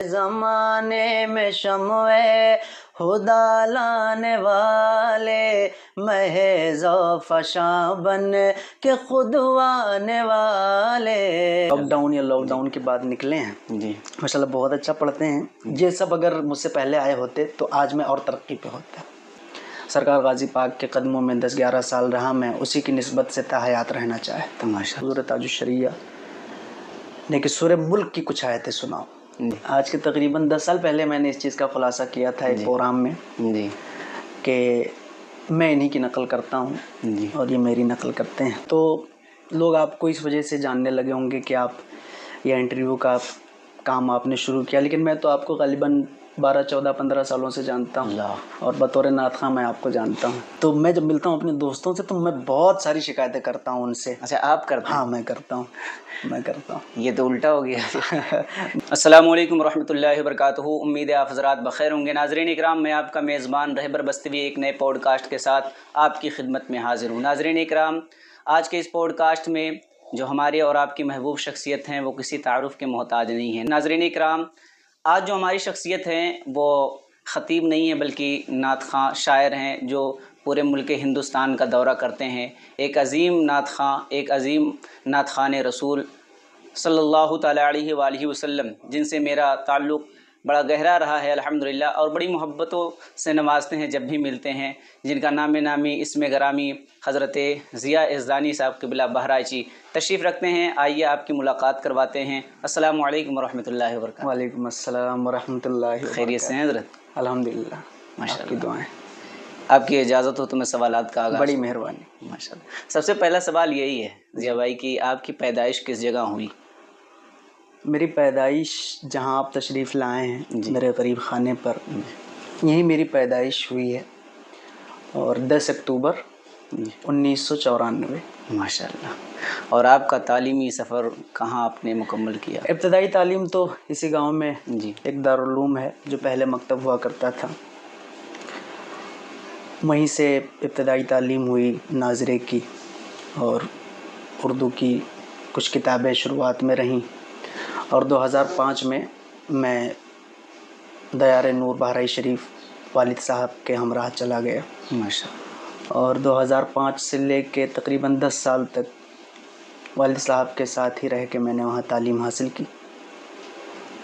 زمانے میں شمع خدا لانے والے محض و فشاں بن کے خود آنے والے. لاک ڈاؤن کے بعد نکلے ہیں جی ماشاءاللہ، بہت اچھا پڑھتے ہیں. یہ سب اگر مجھ سے پہلے آئے ہوتے تو آج میں اور ترقی پہ ہوتا. سرکار غازی پاک کے قدموں میں 10-11 سال رہا، میں اسی کی نسبت سے تا حیات رہنا چاہتا ہوں. حضور تاج الشریعہ نے کہ سورہ ملک کی کچھ آیتیں سناؤ. آج کے تقریباً 10 سال پہلے میں نے اس چیز کا خلاصہ کیا تھا ایک پروگرام میں کہ میں انہی کی نقل کرتا ہوں اور یہ میری نقل کرتے ہیں. تو لوگ آپ کو اس وجہ سے جاننے لگے ہوں گے کہ آپ یہ انٹرویو کا کام آپ نے شروع کیا، لیکن میں تو آپ کو غالباً 12, 14, 15 سالوں سے جانتا ہوں اور بطور نعت خواں میں آپ کو جانتا ہوں. تو میں جب ملتا ہوں اپنے دوستوں سے تو میں بہت ساری شکایتیں کرتا ہوں ان سے. اچھا آپ کرتے ہیں؟ ہاں میں کرتا ہوں. یہ تو الٹا ہو گیا. السلام علیکم ورحمۃ اللہ وبرکاتہ. امید ہے آپ حضرات بخیر ہوں گے. ناظرین اکرام، میں آپ کا میزبان رہبر بستوی ایک نئے پوڈ کاسٹ کے ساتھ آپ کی خدمت میں حاضر ہوں. ناظرین اکرام، آج کے اس پوڈ کاسٹ میں جو ہمارے اور آپ کی محبوب شخصیت ہیں وہ کسی تعارف کے محتاج نہیں ہیں. ناظرین اکرام، آج جو ہماری شخصیت ہیں وہ خطیب نہیں ہے بلکہ نعت خواں شاعر ہیں جو پورے ملک ہندوستان کا دورہ کرتے ہیں. ایک عظیم نعت خواں، ایک عظیم نعت خوان رسول صلی اللہ تعالیٰ علیہ وآلہ وسلم، جن سے میرا تعلق بڑا گہرا رہا ہے الحمدللہ، اور بڑی محبتوں سے نوازتے ہیں جب بھی ملتے ہیں، جن کا نام نامی اسم گرامی حضرت ضیاء یزدانی صاحب قبلہ بہرائچی تشریف رکھتے ہیں. آئیے آپ کی ملاقات کرواتے ہیں. السلام علیکم ورحمۃ اللہ وبرکاتہ. وعلیکم السلام ورحمۃ اللہ وبرکاتہ. خیریت سے ہیں حضرت؟ الحمدللہ، ماشاء آپ کی اللہ. دعائیں. آپ کی اجازت ہو تو میں سوالات کا آغاز. بڑی مہربانی. ماشاء اللہ. سب سے پہلا سوال یہی ہے ضیاء بھائی کی آپ کی پیدائش کس جگہ ہوئی؟ میری پیدائش جہاں آپ تشریف لائے ہیں میرے غریب خانے پر، یہیں میری پیدائش ہوئی ہے، اور 10 اکتوبر 1994. ماشاء اللہ. اور آپ کا تعلیمی سفر کہاں آپ نے مکمل کیا؟ ابتدائی تعلیم تو اسی گاؤں میں ایک دارالعلوم ہے جو پہلے مکتب ہوا کرتا تھا، وہیں سے ابتدائی تعلیم ہوئی ناظرے کی، اور اردو کی کچھ کتابیں شروعات میں رہیں، اور 2005 میں دیار نور بہرائچ شریف والد صاحب کے ہمراہ چلا گیا. ماشاء اللہ. اور 2005 سے لے کے تقریباً 10 سال تک والد صاحب کے ساتھ ہی رہ کے میں نے وہاں تعلیم حاصل کی،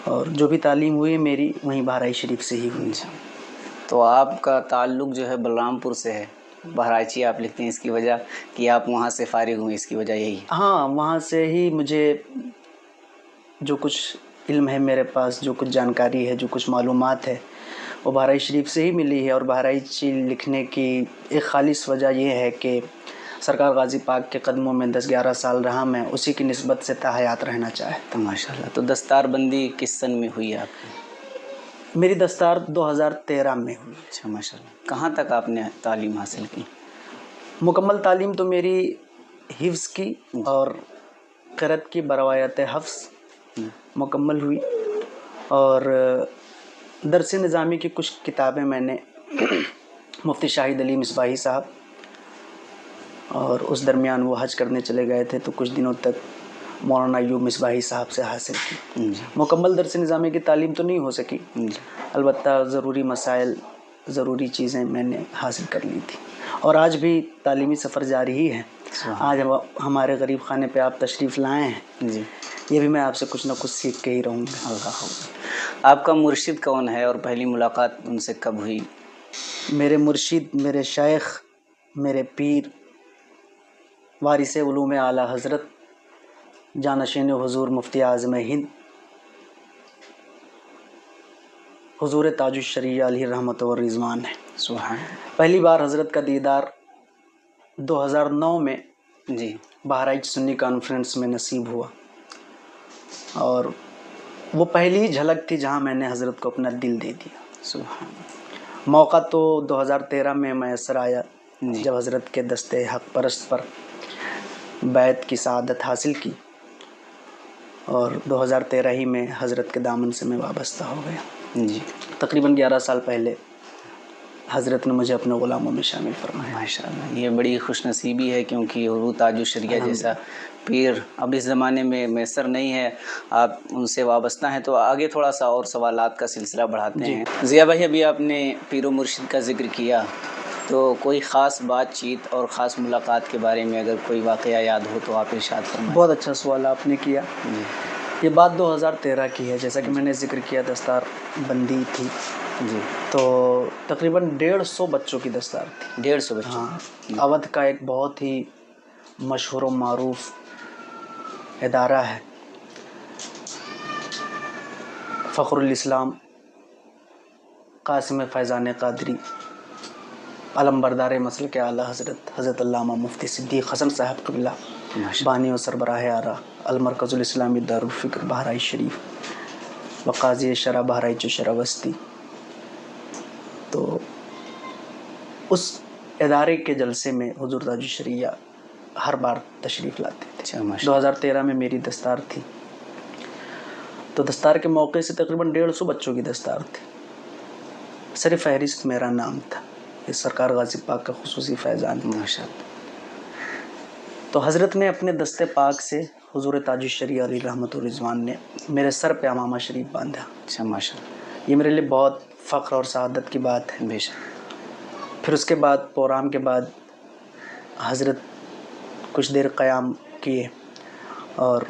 اور جو بھی تعلیم ہوئی میری وہیں بہرائچ شریف سے ہی ہوئی. تو آپ کا تعلق جو ہے بلرام پور سے ہے، بہرائچی آپ لکھتے ہیں، اس کی وجہ کہ آپ وہاں سے فارغ ہوئے، اس کی وجہ یہی؟ ہاں، وہاں سے ہی مجھے جو کچھ علم ہے میرے پاس، جو کچھ جانکاری ہے، جو کچھ معلومات ہے، وہ بہرائچ شریف سے ہی ملی ہے. اور بہرائچی لکھنے کی ایک خالص وجہ یہ ہے کہ سرکار غازی پاک کے قدموں میں 10-11 سال رہا، میں اسی کی نسبت سے تا حیات رہنا چاہتا ہوں. ماشاء اللہ. تو دستار بندی کس سن میں ہوئی آپ کی؟ میری دستار 2013 میں ہوئی. اچھا ماشاء اللہ. کہاں تک آپ نے تعلیم حاصل کی؟ مکمل تعلیم تو میری حفظ کی اور قرأت کی بروایت حفظ مکمل ہوئی، اور درس نظامی کی کچھ کتابیں میں نے مفتی شاہد علی مصباحی صاحب، اور اس درمیان وہ حج کرنے چلے گئے تھے تو کچھ دنوں تک مولانا ایوب مصباحی صاحب سے حاصل کی. مکمل درس نظامی کی تعلیم تو نہیں ہو سکی، البتہ ضروری مسائل، ضروری چیزیں میں نے حاصل کر لی تھی، اور آج بھی تعلیمی سفر جاری ہی ہے. آج ہمارے غریب خانے پہ آپ تشریف لائے ہیں، یہ بھی میں آپ سے کچھ نہ کچھ سیکھ کے ہی رہوں گا. آپ کا مرشد کون ہے اور پہلی ملاقات ان سے کب ہوئی؟ میرے مرشد، میرے شیخ، میرے پیر، وارث علوم اعلیٰ حضرت جانشین حضور مفتی اعظم ہند حضور تاج الشریعہ علیہ رحمت و رضوان ہے. سبحان. پہلی بار حضرت کا دیدار 2009 میں بہرائچ سنی کانفرنس میں نصیب ہوا، اور وہ پہلی ہی جھلک تھی جہاں میں نے حضرت کو اپنا دل دے دیا. سبحان. موقع تو 2013 میں میسر آیا جب حضرت کے دستے حق پرست پر بیعت کی سعادت حاصل کی، اور 2013 ہی میں حضرت کے دامن سے میں وابستہ ہو گیا. تقریباً 11 سال پہلے حضرت نے مجھے اپنے غلاموں میں شامل فرمایا۔ ماشاء اللہ، یہ بڑی خوش نصیبی ہے، کیونکہ حضور تاج الشریعہ جیسا پیر اب اس زمانے میں میسر نہیں ہے، آپ ان سے وابستہ ہیں۔ تو آگے تھوڑا سا اور سوالات کا سلسلہ بڑھاتے ہیں۔ ضیاء بھائی، ابھی آپ نے پیر و مرشد کا ذکر کیا، تو کوئی خاص بات چیت اور خاص ملاقات کے بارے میں اگر کوئی واقعہ یاد ہو تو آپ ارشاد فرمائیں۔ بہت اچھا سوال آپ نے کیا۔ جی یہ بات 2013 کی ہے، جیسا کہ میں نے ذکر کیا، دستار بندی تھی، جی، تو تقریباً 150 بچوں کی دستار تھی۔ 150 بچوں۔ ہاں، اودھ کا ایک بہت ہی مشہور و معروف ادارہ ہے، فخر الاسلام قاسم فیضان قادری علم بردار مسلک اعلیٰ حضرت علامہ مفتی صدیق حسن صاحب قبلہ، بانی و سربراہ آرا المرکز الاسلامی دارالفکر بہرائچ شریف و قاضی شرع بہرائچ و شرع وسطی، تو اس ادارے کے جلسے میں حضور تاج الشریعہ ہر بار تشریف لاتے تھے۔ 2013 میں میری دستار تھی، تو دستار کے موقع سے تقریباً 150 بچوں کی دستار تھی۔ سر فہرست میرا نام تھا، یہ سرکار غازی پاک کا خصوصی فیضان تھا۔ ماشاءاللہ۔ تو حضرت نے اپنے دست پاک سے حضور تاج الشریعہ علیہ رحمت و رضوان نے میرے سر پہ عمامہ شریف باندھا۔ اچھا، ماشاءاللہ، یہ میرے لیے بہت فخر اور سعادت کی بات ہے۔ بے شک۔ پھر اس کے بعد پروگرام کے بعد حضرت کچھ دیر قیام کیے، اور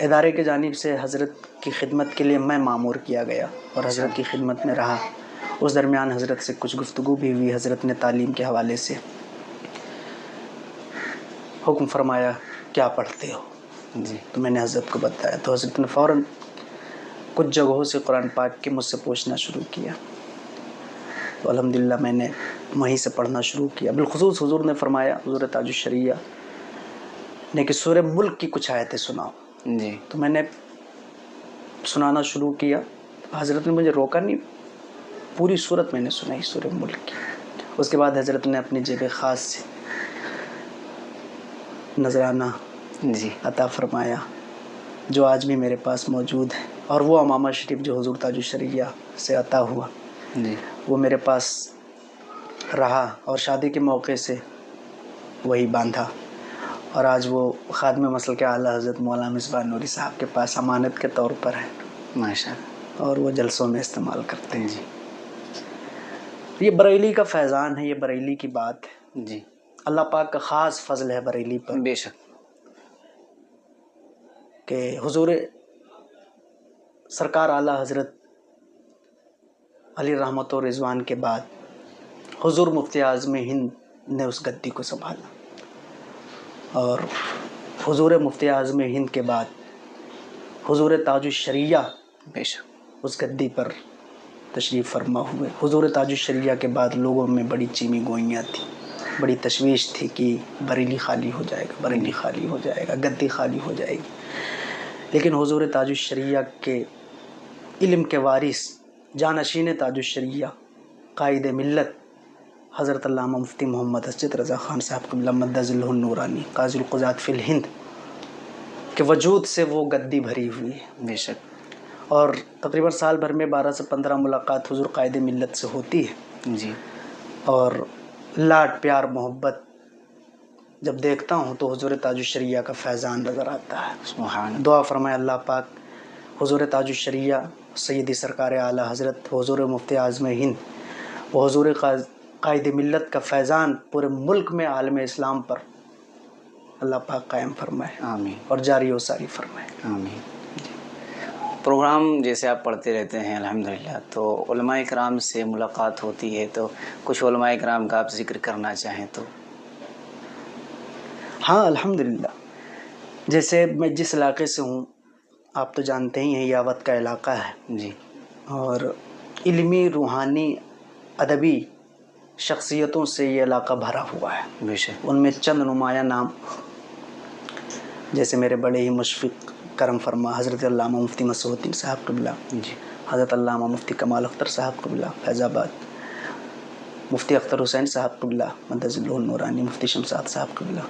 ادارے کی جانب سے حضرت کی خدمت کے لیے میں مامور کیا گیا اور حضرت کی خدمت میں رہا۔ اس درمیان حضرت سے کچھ گفتگو بھی ہوئی۔ حضرت نے تعلیم کے حوالے سے حکم فرمایا، کیا پڑھتے ہو؟ جی، تو میں نے حضرت کو بتایا، تو حضرت نے فوراً کچھ جگہوں سے قرآن پاک کے مجھ سے پوچھنا شروع کیا، تو الحمدللہ میں نے وہیں سے پڑھنا شروع کیا۔ بالخصوص حضور نے فرمایا، حضور تاج الشریعہ نے کہ سورہ ملک کی کچھ آیتیں سناؤ۔ جی، تو میں نے سنانا شروع کیا، حضرت نے مجھے روکا نہیں، پوری صورت میں نے سنائی سورہ ملک کی۔ اس کے بعد حضرت نے اپنی جیب خاص سے نذرانہ جی، عطا فرمایا، جو آج بھی میرے پاس موجود ہے، اور وہ عمامہ شریف جو حضور تاج الشریعہ سے عطا ہوا، جی، وہ میرے پاس رہا، اور شادی کے موقع سے وہی باندھا، اور آج وہ خادم مسلک اعلیٰ حضرت مولانا مصباح نوری صاحب کے پاس امانت کے طور پر ہے، ماشاءاللہ، اور وہ جلسوں میں استعمال کرتے ہیں۔ جی، یہ بریلی کا فیضان ہے، یہ بریلی کی بات ہے، جی، اللہ پاک کا خاص فضل ہے بریلی پر، بے شک، کہ حضور سرکار اعلیٰ حضرت علی رحمت و رضوان کے بعد حضور مفتی اعظم ہند نے اس گدی کو سنبھالا، اور حضور مفتی اعظم ہند کے بعد حضور تاج الشریعہ بے شک، اس گدی پر تشریف فرما ہوئے۔ حضور تاج الشریعہ کے بعد لوگوں میں بڑی چیمی گوئیاں تھیں، بڑی تشویش تھی کہ بریلی خالی ہو جائے گا، بریلی خالی ہو جائے گا، گدی خالی ہو جائے گی، لیکن حضور تاج الشریعہ کے علم کے وارث، جانشین تاج الشریعہ، قائد ملت حضرت علامہ مفتی محمد اسجد رضا خان صاحب قبلہ مد ظلہ النورانی قاضی القضات فی الہند کے وجود سے وہ گدی بھری ہوئی ہے، بے شک، اور تقریباً سال بھر میں 12 سے 15 ملاقات حضور قائد ملت سے ہوتی ہے، جی، اور لاڈ پیار محبت جب دیکھتا ہوں تو حضور تاج الشریعہ کا فیضان نظر آتا ہے۔ سبحان اللہ، دعا فرمائے اللہ پاک حضور تاج الشریعہ سیدی سرکار اعلیٰ حضرت حضور مفتی اعظم ہند و حضور قائد ملت کا فیضان پورے ملک میں عالم اسلام پر اللہ پاک قائم فرمائے آمین، اور جاری و ساری فرمائے، آمین۔ پروگرام جیسے آپ پڑھتے رہتے ہیں الحمدللہ، تو علماء کرام سے ملاقات ہوتی ہے، تو کچھ علماء کرام کا آپ ذکر کرنا چاہیں تو؟ ہاں الحمدللہ، جیسے میں جس علاقے سے ہوں آپ تو جانتے ہی ہیں، یہ اودھ کا علاقہ ہے، جی، اور علمی، روحانی، ادبی شخصیتوں سے یہ علاقہ بھرا ہوا ہے۔ بے شک، ان میں چند نمایاں نام جیسے میرے بڑے ہی مشفق کرم فرما حضرت علامہ مفتی مسعود الدین صاحب قبلہ، جی، حضرت علامہ مفتی کمال اختر صاحب قبلہ فیض آباد، مفتی اختر حسین صاحب قبلہ مد ظلہ النورانی، مفتی شمشاد صاحب قبلہ،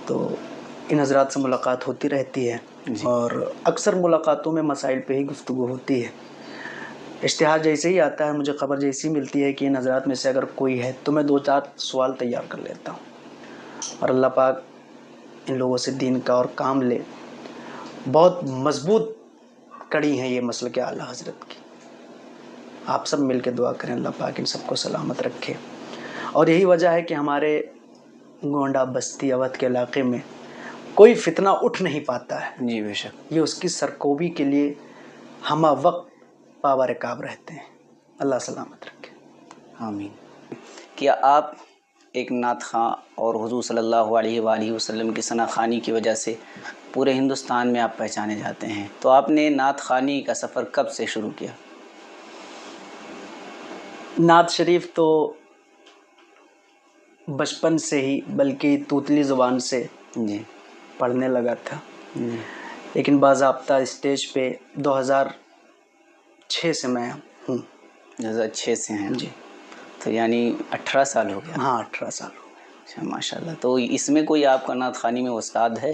تو ان حضرات سے ملاقات ہوتی رہتی ہے، جی، اور اکثر ملاقاتوں میں مسائل پہ ہی گفتگو ہوتی ہے۔ اشتہار جیسے ہی آتا ہے، مجھے خبر جیسی ملتی ہے کہ ان حضرات میں سے اگر کوئی ہے تو میں 2-4 سوال تیار کر لیتا ہوں، اور اللہ پاک ان لوگوں سے دین کا اور کام لے۔ بہت مضبوط کڑی ہیں یہ مسلک اعلیٰ حضرت کی۔ آپ سب مل کے دعا کریں اللہ پاک ان سب کو سلامت رکھے، اور یہی وجہ ہے کہ ہمارے گونڈہ بستی اودھ کے علاقے میں کوئی فتنہ اٹھ نہیں پاتا ہے۔ جی بے شک، یہ اس کی سرکوبی کے لیے ہمہ وقت پاور کعب رہتے ہیں۔ اللہ سلامت رکھے، آمین۔ کیا آپ ایک نعت خواں اور حضور صلی اللہ علیہ وآلہ وسلم کی ثنا خوانی کی وجہ سے پورے ہندوستان میں آپ پہچانے جاتے ہیں، تو آپ نے نعت خوانی کا سفر کب سے شروع کیا؟ نعت شریف تو بچپن سے ہی، بلکہ توتلی زبان سے جی پڑھنے لگا تھا، جی لیکن باضابطہ اسٹیج پہ 2006 سے میں ہوں۔ 2006 سے ہیں؟ جی تو یعنی 18 سال ہو گیا۔ ہاں، 18 سال ہو گئے۔ اچھا ماشاء اللہ۔ تو اس میں کوئی آپ کا نعت خوانی میں استاد ہے؟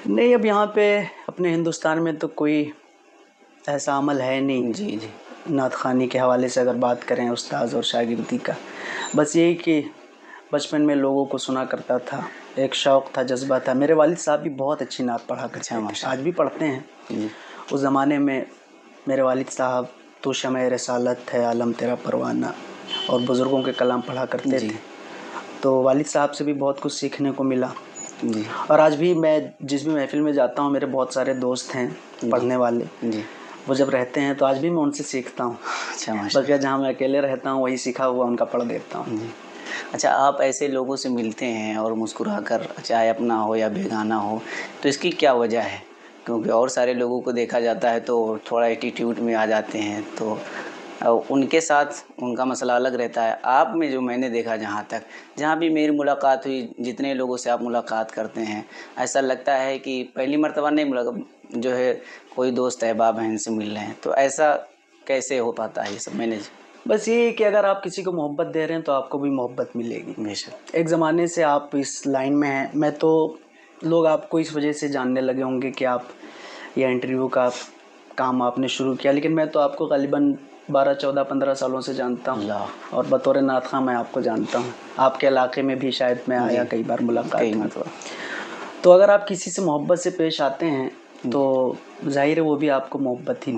نہیں، اب یہاں پہ اپنے ہندوستان میں تو کوئی ایسا عمل ہے نہیں جی جی نعت خوانی کے حوالے سے اگر بات کریں استاذ اور شاگردی کا۔ بس یہی کہ بچپن میں لوگوں کو سنا کرتا تھا، ایک شوق تھا، جذبہ تھا۔ میرے والد صاحب بھی بہت اچھی نعت پڑھا کرتے اچھا تھے، ماشاء آج بھی پڑھتے ہیں۔ جی اس زمانے میں میرے والد صاحب تو شمع رسالت ہے عالم تیرا پروانہ اور بزرگوں کے کلام پڑھا کرتے جی تھے، تو والد صاحب سے بھی بہت کچھ سیکھنے کو ملا۔ جی اور آج بھی میں جس بھی محفل میں جاتا ہوں، میرے بہت سارے دوست ہیں پڑھنے والے، جی وہ جب رہتے ہیں تو آج بھی میں ان سے سیکھتا ہوں۔ اچھا ماشاء بقیہ جہاں میں اکیلے رہتا ہوں وہی سیکھا ہوا ان کا پڑھ دیتا ہوں۔ جی اچھا، آپ ایسے لوگوں سے ملتے ہیں اور مسکرا کر، چاہے اپنا ہو یا بیگانہ ہو، تو اس کی کیا وجہ ہے؟ کیونکہ اور سارے لوگوں کو دیکھا جاتا ہے تو تھوڑا ایٹیٹیوڈ میں آ جاتے ہیں، تو ان کے ساتھ ان کا مسئلہ الگ رہتا ہے۔ آپ میں جو میں نے دیکھا، جہاں بھی میری ملاقات ہوئی، جتنے لوگوں سے آپ ملاقات کرتے ہیں، ایسا لگتا ہے کہ پہلی مرتبہ نہیں جو ہے کوئی دوست احباب ہیں ان سے مل رہے ہیں، تو ایسا کیسے ہو پاتا ہے یہ سب مینیج؟ بس یہ کہ اگر آپ کسی کو محبت دے رہے ہیں تو آپ کو بھی محبت ملے گی۔ بے شک، ایک زمانے سے آپ اس لائن میں ہیں، میں تو لوگ آپ کو اس وجہ سے جاننے لگے ہوں گے کہ آپ یہ انٹرویو کا کام آپ نے شروع کیا، لیکن میں تو آپ کو غالباً 12 14 15 سالوں سے جانتا ہوں، اللہ، اور بطور نعت خواں میں آپ کو جانتا ہوں۔ آپ کے علاقے میں بھی شاید میں آیا، کئی بار ملاقات کئی ہوئی۔ مرتبہ۔ تو اگر آپ کسی سے محبت سے پیش آتے ہیں تو ظاہر ہے وہ بھی آپ کو محبت ہی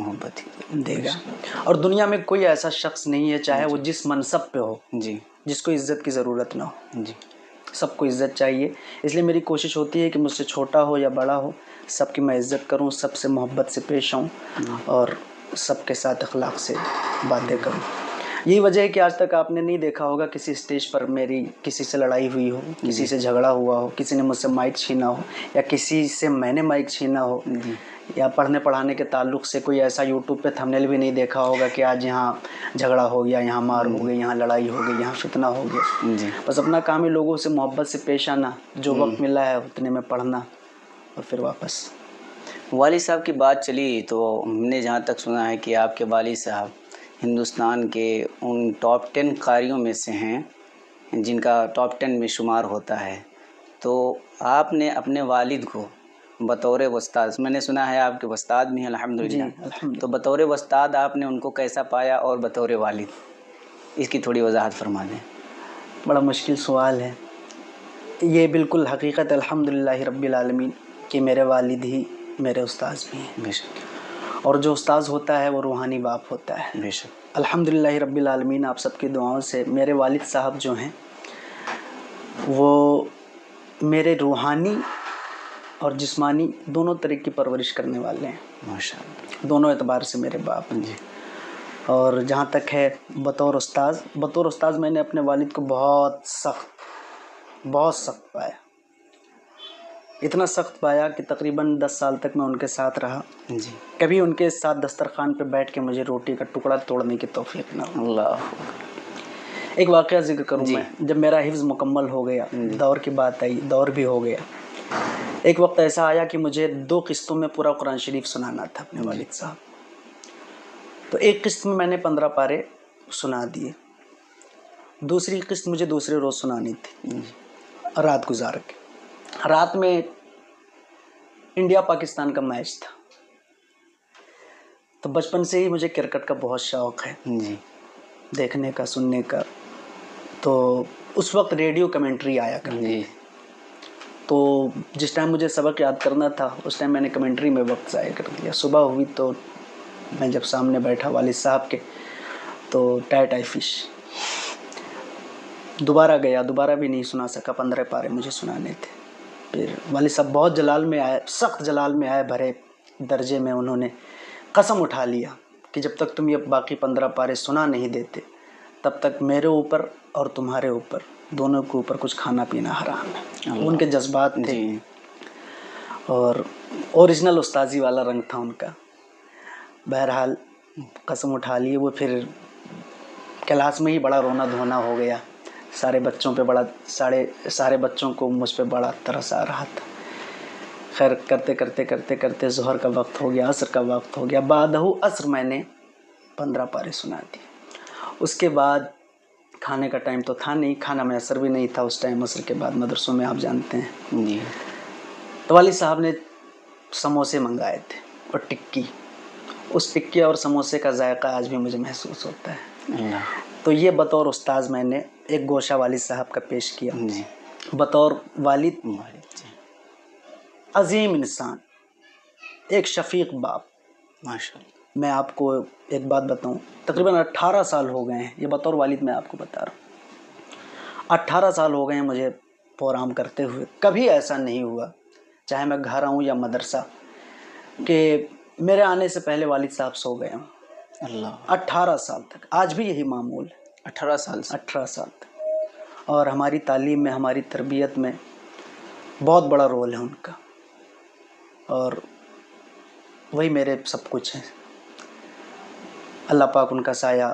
دے گا۔ اور دنیا میں کوئی ایسا شخص نہیں ہے، چاہے وہ جس منصب پہ ہو، جی جس کو عزت کی ضرورت نہ ہو۔ جی سب کو عزت چاہیے، اس لیے میری کوشش ہوتی ہے کہ مجھ سے چھوٹا ہو یا بڑا ہو، سب کی میں عزت کروں، سب سے محبت سے پیش آؤں، اور سب کے ساتھ اخلاق سے باتیں کروں۔ یہی وجہ ہے کہ آج تک آپ نے نہیں دیکھا ہوگا کسی اسٹیج پر میری کسی سے لڑائی ہوئی ہو، کسی سے جھگڑا ہوا ہو، کسی نے مجھ سے مائک چھینا ہو، یا کسی سے میں نے مائک چھینا ہو، یا پڑھنے پڑھانے کے تعلق سے کوئی ایسا یوٹیوب پہ تھمبنیل بھی نہیں دیکھا ہوگا کہ آج یہاں جھگڑا ہو گیا، یہاں مار ہو گئی، یہاں لڑائی ہو گئی، یہاں فتنہ ہو گیا۔ جی بس اپنا کام ہے لوگوں سے محبت سے پیش آنا، جو وقت ملا ہے اتنے میں پڑھنا، اور پھر واپس۔ والد صاحب کی بات چلی تو ہم نے جہاں تک سنا ہے کہ آپ کے والد صاحب ہندوستان کے ان ٹاپ 10 قاریوں میں سے ہیں جن کا ٹاپ 10 میں شمار ہوتا ہے، تو آپ نے اپنے والد کو بطور استاذ، میں نے سنا ہے آپ کے استاد بھی ہیں جی الحمدللہ، الحمد تو بطور استاد آپ نے ان کو کیسا پایا، اور بطور والد اس کی تھوڑی وضاحت فرما دیں۔ بڑا مشکل سوال ہے یہ، بالکل حقیقت الحمدللہ رب العالمین کہ میرے والد ہی میرے استاذ بھی ہیں، بے شک اور جو استاذ ہوتا ہے وہ روحانی باپ ہوتا ہے۔ بے شک الحمدللہ رب العالمین، آپ سب کی دعاؤں سے میرے والد صاحب جو ہیں وہ میرے روحانی اور جسمانی دونوں طرح کی پرورش کرنے والے ہیں، ماشاء اللہ۔ دونوں اعتبار سے میرے باپ ہیں۔ جی اور جہاں تک ہے بطور استاذ میں نے اپنے والد کو بہت سخت پایا، اتنا سخت پایا کہ تقریباً 10 سال تک میں ان کے ساتھ رہا۔ جی کبھی ان کے ساتھ دسترخوان پہ بیٹھ کے مجھے روٹی کا ٹکڑا توڑنے کی توفیق نہ ہو۔ اللہ، ایک واقعہ ذکر کروں جی میں، جب میرا حفظ مکمل ہو گیا، دور کی بات آئی، دور بھی ہو گیا، ایک وقت ایسا آیا کہ مجھے 2 قسطوں میں پورا قرآن شریف سنانا تھا اپنے والد صاحب، تو ایک قسط میں نے 15 پارے سنا دیے، دوسری قسط مجھے دوسرے روز سنانی تھی، رات گزار کے۔ رات میں انڈیا پاکستان کا میچ تھا، تو بچپن سے ہی مجھے کرکٹ کا بہت شوق ہے جی دیکھنے کا سننے کا. تو اس وقت ریڈیو کمنٹری آیا کرتی جی تو جس ٹائم مجھے سبق یاد کرنا تھا اس ٹائم میں نے کمنٹری میں وقت ضائع کر دیا. صبح ہوئی تو میں جب سامنے بیٹھا والد صاحب کے تو ٹائی ٹائی فش دوبارہ گیا, دوبارہ بھی نہیں سنا سکا. 15 پارے مجھے سنانے تھے. پھر والد صاحب بہت جلال میں آئے, سخت جلال میں آئے, بھرے درجے میں. انہوں نے قسم اٹھا لیا کہ جب تک تم یہ باقی 15 پارے سنا نہیں دیتے تب تک میرے اوپر اور تمہارے اوپر دونوں کے اوپر کچھ کھانا پینا حرام ہے. ان کے جذبات تھے جی اور اوریجنل استاذی والا رنگ تھا ان کا. بہرحال قسم اٹھا لیے وہ. پھر کلاس میں ہی بڑا رونا دھونا ہو گیا. سارے بچوں پہ بڑا سارے بچوں کو مجھ پہ بڑا ترس آ رہا تھا. خیر کرتے کرتے کرتے کرتے ظہر کا وقت ہو گیا, عصر کا وقت ہو گیا. بعد عصر میں نے 15 پارے سنا دی. اس کے بعد کھانے کا ٹائم تو تھا نہیں, کھانا میسر بھی نہیں تھا اس ٹائم. عصر کے بعد مدرسوں میں آپ جانتے ہیں. جی تو والد صاحب نے سموسے منگائے تھے اور ٹکی. اس ٹکی اور سموسے کا ذائقہ آج بھی مجھے محسوس ہوتا ہے. اللہ. تو یہ بطور استاذ میں نے ایک گوشہ والد صاحب کا پیش کیا. جی بطور والد جی عظیم انسان, ایک شفیق باپ. ماشاء اللہ. میں آپ کو ایک بات بتاؤں, تقریباً 18 سال ہو گئے ہیں, یہ بطور والد میں آپ کو بتا رہا ہوں. 18 سال ہو گئے ہیں مجھے پروگرام کرتے ہوئے. کبھی ایسا نہیں ہوا, چاہے میں گھر آؤں یا مدرسہ, کہ میرے آنے سے پہلے والد صاحب سو گئے ہوں. اللہ. 18 سال تک, آج بھی یہی معمول ہے. 18 سال سے 18 سال تک. اور ہماری تعلیم میں, ہماری تربیت میں بہت بڑا رول ہے ان کا, اور وہی میرے سب کچھ ہیں. اللہ پاک ان کا سایہ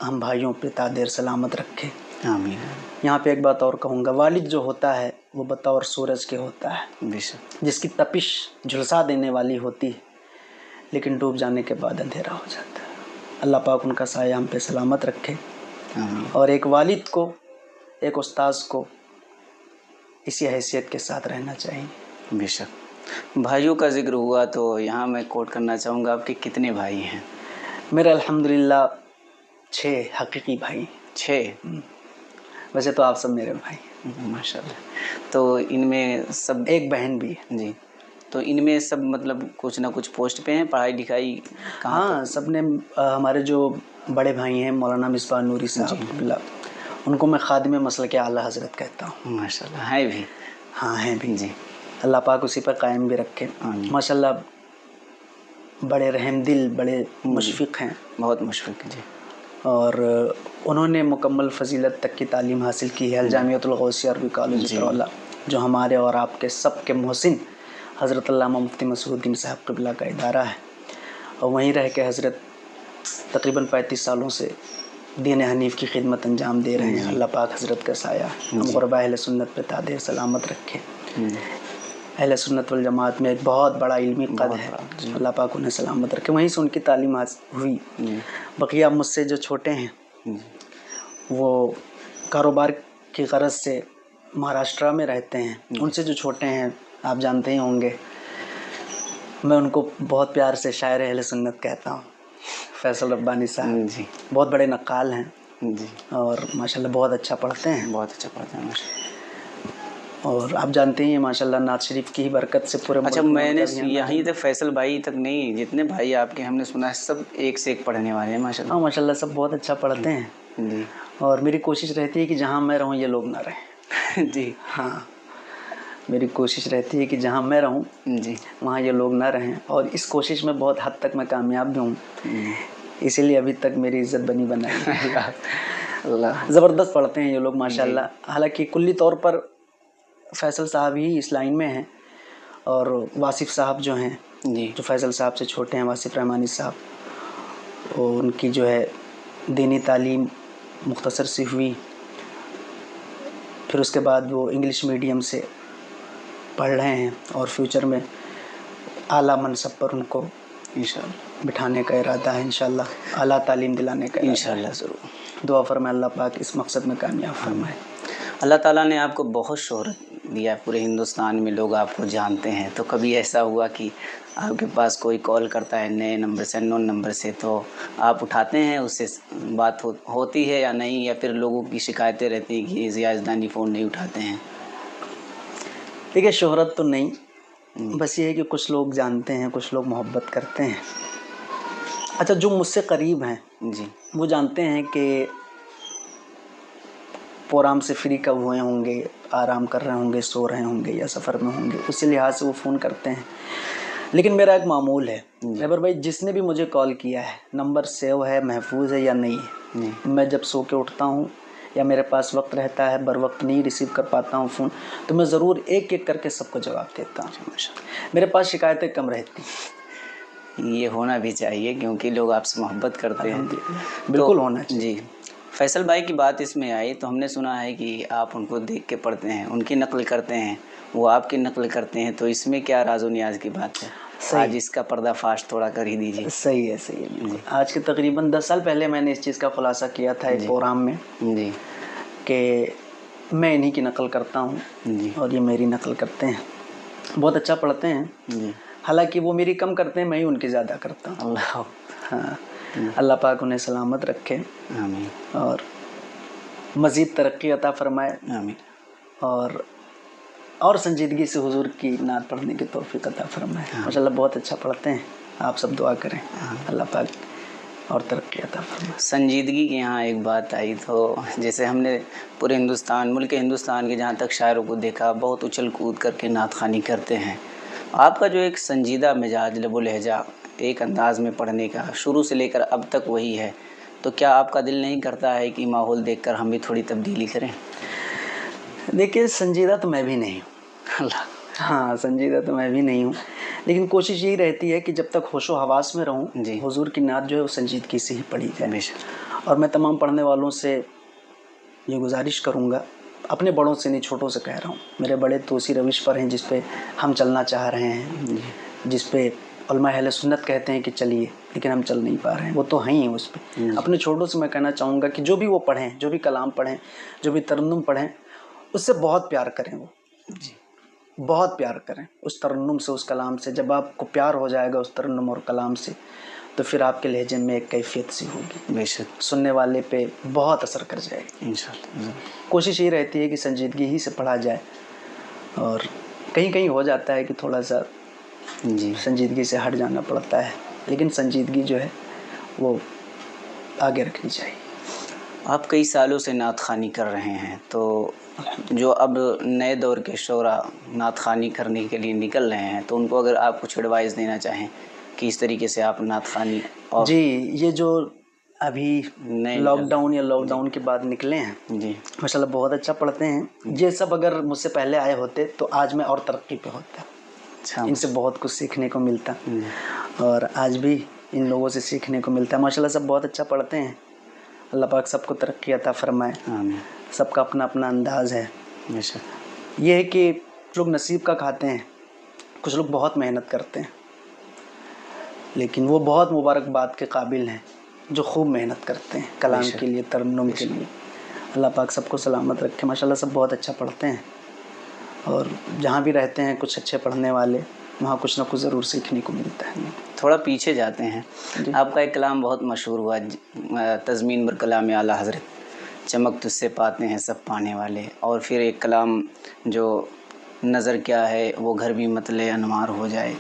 ہم بھائیوں پہ تا دیر سلامت رکھے. آمین. یہاں پہ ایک بات اور کہوں گا, والد جو ہوتا ہے وہ بطور سورج کے ہوتا ہے, بے شک. جس کی تپش جھلسا دینے والی ہوتی ہے لیکن ڈوب جانے کے بعد اندھیرا ہو جاتا ہے. اللہ پاک ان کا سایہ ہم پہ سلامت رکھے. آمین. اور ایک والد کو, ایک استاذ کو اسی حیثیت کے ساتھ رہنا چاہیے. بے شک. بھائیوں کا ذکر ہوا تو یہاں میں کوٹ کرنا چاہوں گا, آپ کے کتنے بھائی ہیں؟ میرے الحمدللہ 6 حقیقی بھائی. 6. ویسے تو آپ سب میرے بھائی ہیں. ماشاء اللہ. تو ان میں سب, ایک بہن بھی ہے. جی, تو ان میں سب مطلب کچھ نہ کچھ پوسٹ پہ ہیں, پڑھائی لکھائی کہاں ہاں سب نے. ہمارے جو بڑے بھائی ہیں مولانا مصباح نوری صاحب, ان کو میں خادم مسلک اعلیٰ حضرت کہتا ہوں. ماشاء اللہ. ہے بھی. ہاں ہیں بھی. جی. اللہ پاک اسی پر قائم بھی رکھے. ماشاء اللہ بڑے رحم دل, بڑے مشفق ہیں. بہت مشفق. جی. اور انہوں نے مکمل فضیلت تک کی تعلیم حاصل کی ہے الجامعۃ الغوثیہ عربی کالج ترولہ, جو ہمارے اور آپ کے سب کے محسن حضرت علامہ مفتی مسعود الدین صاحب قبلہ کا ادارہ ہے. اور وہیں رہ کے حضرت تقریباً 35 سالوں سے دین حنیف کی خدمت انجام دے رہے ہیں. اللہ پاک حضرت کا سایہ ہم غربا اہل سنت پہ تا دیر سلامت رکھے. اہل سنت والجماعت میں ایک بہت بڑا علمی قد ہے, اللہ پاک انہیں سلامت رکھے. وہیں سے ان کی تعلیم ہوئی. بقیہ مجھ سے جو چھوٹے ہیں وہ کاروبار کی غرض سے مہاراشٹرا میں رہتے ہیں. ان سے جو چھوٹے ہیں آپ جانتے ہی ہوں گے, میں ان کو بہت پیار سے شاعر اہل سنت کہتا ہوں, فیصل ربانی صاحب. جی. بہت بڑے نقال ہیں. جی. اور ماشاءاللہ بہت اچھا پڑھتے ہیں. بہت اچھا پڑھتے ہیں ماشاء اللہ. اور آپ جانتے ہی ہیں ماشاءاللہ نعت شریف کی ہی برکت سے پورے. اچھا, میں نے یہیں تک فیصل بھائی تک نہیں, جتنے بھائی آپ کے ہم نے سنا ہے سب ایک سے ایک پڑھنے والے ہیں ماشاء اللہ. ہاں ماشاءاللہ سب بہت اچھا پڑھتے ہیں. جی. اور میری کوشش رہتی ہے کہ جہاں میں رہوں یہ لوگ نہ رہیں. جی. ہاں میری کوشش رہتی ہے کہ جہاں میں رہوں جی وہاں یہ لوگ نہ رہیں, اور اس کوشش میں بہت حد تک میں کامیاب بھی ہوں. اسی لیے ابھی تک میری عزت بنی بنائی. اللہ. زبردست پڑھتے ہیں یہ لوگ ماشاءاللہ. حالانکہ کلی طور پر فیصل صاحب ہی اس لائن میں ہیں, اور واصف صاحب جو ہیں جی جو فیصل صاحب سے چھوٹے ہیں, واصف رحمانی صاحب, اور ان کی جو ہے دینی تعلیم مختصر سی ہوئی. پھر اس کے بعد وہ انگلش میڈیم سے پڑھ رہے ہیں, اور فیوچر میں اعلیٰ منصب پر ان کو انشاءاللہ بٹھانے کا ارادہ ہے. انشاءاللہ اعلیٰ تعلیم دلانے کا ارادہ ہے. انشاءاللہ ضرور. دعا فرمائے اللہ پاک اس مقصد میں کامیاب فرمائے. اللہ تعالیٰ نے آپ کو بہت شہرت دیا ہے، پورے ہندوستان میں لوگ آپ کو جانتے ہیں، تو کبھی ایسا ہوا کہ آپ کے پاس کوئی کال کرتا ہے نئے نمبر سے، ان نون نمبر سے، تو آپ اٹھاتے ہیں، اس سے بات ہوتی ہے یا نہیں، یا پھر لوگوں کی شکایتیں رہتی ہیں کہ ضیاء یزدانی فون نہیں اٹھاتے ہیں؟ دیکھیے شہرت تو نہیں، بس یہ ہے کہ کچھ لوگ جانتے ہیں، کچھ لوگ محبت کرتے ہیں. اچھا، جو مجھ سے قریب ہیں جی وہ جانتے ہیں کہ پروگرام سے فری کب ہوئے ہوں گے، آرام کر رہے ہوں گے، سو رہے ہوں گے یا سفر میں ہوں گے، اسی لحاظ سے وہ فون کرتے ہیں. لیکن میرا ایک معمول ہے رہبر بھائی، جس نے بھی مجھے کال کیا ہے، نمبر سیو ہے، محفوظ ہے یا نہیں ہے، میں جب سو کے اٹھتا ہوں یا میرے پاس وقت رہتا ہے، بر وقت نہیں ریسیو کر پاتا ہوں فون، تو میں ضرور ایک ایک کر کے سب کو جواب دیتا ہوں. میرے پاس شکایتیں کم رہتی ہیں. یہ ہونا بھی چاہیے کیونکہ لوگ آپ سے محبت کرتے ہیں. بالکل ہونا چاہیے. جی، فیصل بھائی کی بات اس میں آئی تو ہم نے سنا ہے کہ آپ ان کو دیکھ کے پڑھتے ہیں، ان کی نقل کرتے ہیں، وہ آپ کی نقل کرتے ہیں، تو اس میں کیا راز و نیاز کی بات ہے؟ آج اس کا پردہ فاش تھوڑا کر ہی دیجیے. صحیح ہے، صحیح ہے، بالکل. آج کے تقریباً 10 سال پہلے میں نے اس چیز کا خلاصہ کیا تھا ایک پروگرام میں جی کہ میں انہی کی نقل کرتا ہوں جی اور یہ میری نقل کرتے ہیں. بہت اچھا پڑھتے ہیں، جی. حالانکہ وہ میری کم کرتے ہیں، میں ہی ان کی زیادہ کرتا ہوں. اللہ ہاں، اللہ پاک انہیں سلامت رکھے آمین اور مزید ترقی عطا فرمائے آمین. اور سنجیدگی سے حضور کی نعت پڑھنے کی توفیق عطا فرمائے. ماشاء اللہ بہت اچھا پڑھتے ہیں. آپ سب دعا کریں اللہ پاک اور ترقی عطا فرمائے. سنجیدگی کی یہاں ایک بات آئی تو جیسے ہم نے پورے ہندوستان، ملک ہندوستان کے جہاں تک شاعروں کو دیکھا، بہت اچھل کود کر کے نعت خوانی کرتے ہیں. آپ کا جو ایک سنجیدہ مزاج، لب و لہجہ، ایک انداز میں پڑھنے کا شروع سے لے کر اب تک وہی ہے، تو کیا آپ کا دل نہیں کرتا ہے کہ ماحول دیکھ کر ہم بھی تھوڑی تبدیلی کریں؟ دیکھیے سنجیدہ تو میں بھی نہیں ہوں. اللہ. ہاں، سنجیدہ تو میں بھی نہیں ہوں، لیکن کوشش یہی رہتی ہے کہ جب تک ہوش و حواس میں رہوں جی. حضور کی نعت جو ہے وہ سنجیدگی سے ہی پڑھی جائے. بے شک. اور میں تمام پڑھنے والوں سے یہ گزارش کروں گا، اپنے بڑوں سے نہیں چھوٹوں سے کہہ رہا ہوں، میرے بڑے تو اسی روش پر ہیں جس پہ ہم چلنا چاہ رہے ہیں، جس پہ علماء اہل سنت کہتے ہیں کہ چلیے، لیکن ہم چل نہیں پا رہے ہیں، وہ تو ہیں ہی اس پہ. اپنے چھوٹوں سے میں کہنا چاہوں گا کہ جو بھی وہ پڑھیں، جو بھی کلام پڑھیں، جو بھی ترنم پڑھیں، اس سے بہت پیار کریں. وہ جی بہت پیار کریں اس ترنم سے، اس کلام سے. جب آپ کو پیار ہو جائے گا اس ترنم اور کلام سے، تو پھر آپ کے لہجے میں ایک کیفیت سی ہوگی، بے شک، سننے والے پہ بہت اثر کر جائے گی. انشاءاللہ. کوشش یہ رہتی ہے کہ سنجیدگی ہی سے پڑھا جائے، اور کہیں کہیں ہو جاتا ہے کہ تھوڑا سا جی سنجیدگی سے ہٹ جانا پڑتا ہے، لیکن سنجیدگی جو ہے وہ آگے رکھنی چاہیے. آپ کئی سالوں سے نعت خوانی کر رہے ہیں، تو جو اب نئے دور کے شعراء نعت خوانی کرنے کے لیے نکل رہے ہیں، تو ان کو اگر آپ کچھ ایڈوائز دینا چاہیں کہ اس طریقے سے آپ نعت خوانی اور جی، یہ جو ابھی نئے لاک ڈاؤن یا لاک ڈاؤن کے بعد نکلے ہیں، جی ماشاء اللہ بہت اچھا پڑھتے ہیں. یہ سب اگر مجھ سے پہلے آئے ہوتے تو آج میں اور ترقی پہ ہوتا. اچھا، ان سے بہت کچھ سیکھنے کو ملتا، اور آج بھی ان لوگوں سے سیکھنے کو ملتا ہے. ماشاء اللہ سب بہت اچھا پڑھتے ہیں. اللہ پاک سب کو ترقی عطا فرمائے. آمین. سب کا اپنا اپنا انداز ہے. بے شک. یہ ہے کہ کچھ لوگ نصیب کا کھاتے ہیں، کچھ لوگ بہت محنت کرتے ہیں، لیکن وہ بہت مبارکباد کے قابل ہیں جو خوب محنت کرتے ہیں کلام کے لیے، ترنم کے لیے. اللہ پاک سب کو سلامت رکھے. ماشاء اللہ سب بہت اچھا پڑھتے ہیں، اور جہاں بھی رہتے ہیں کچھ اچھے پڑھنے والے، وہاں کچھ نہ کچھ ضرور سیکھنے کو ملتا ہے. تھوڑا پیچھے جاتے ہیں. آپ کا ایک کلام بہت مشہور ہوا، تضمین بر کلام اعلیٰ حضرت، چمک تجھ سے پاتے ہیں سب پانے والے. اور پھر ایک کلام جو نظر کیا ہے وہ گھر بھی مطلع انوار ہو جائے.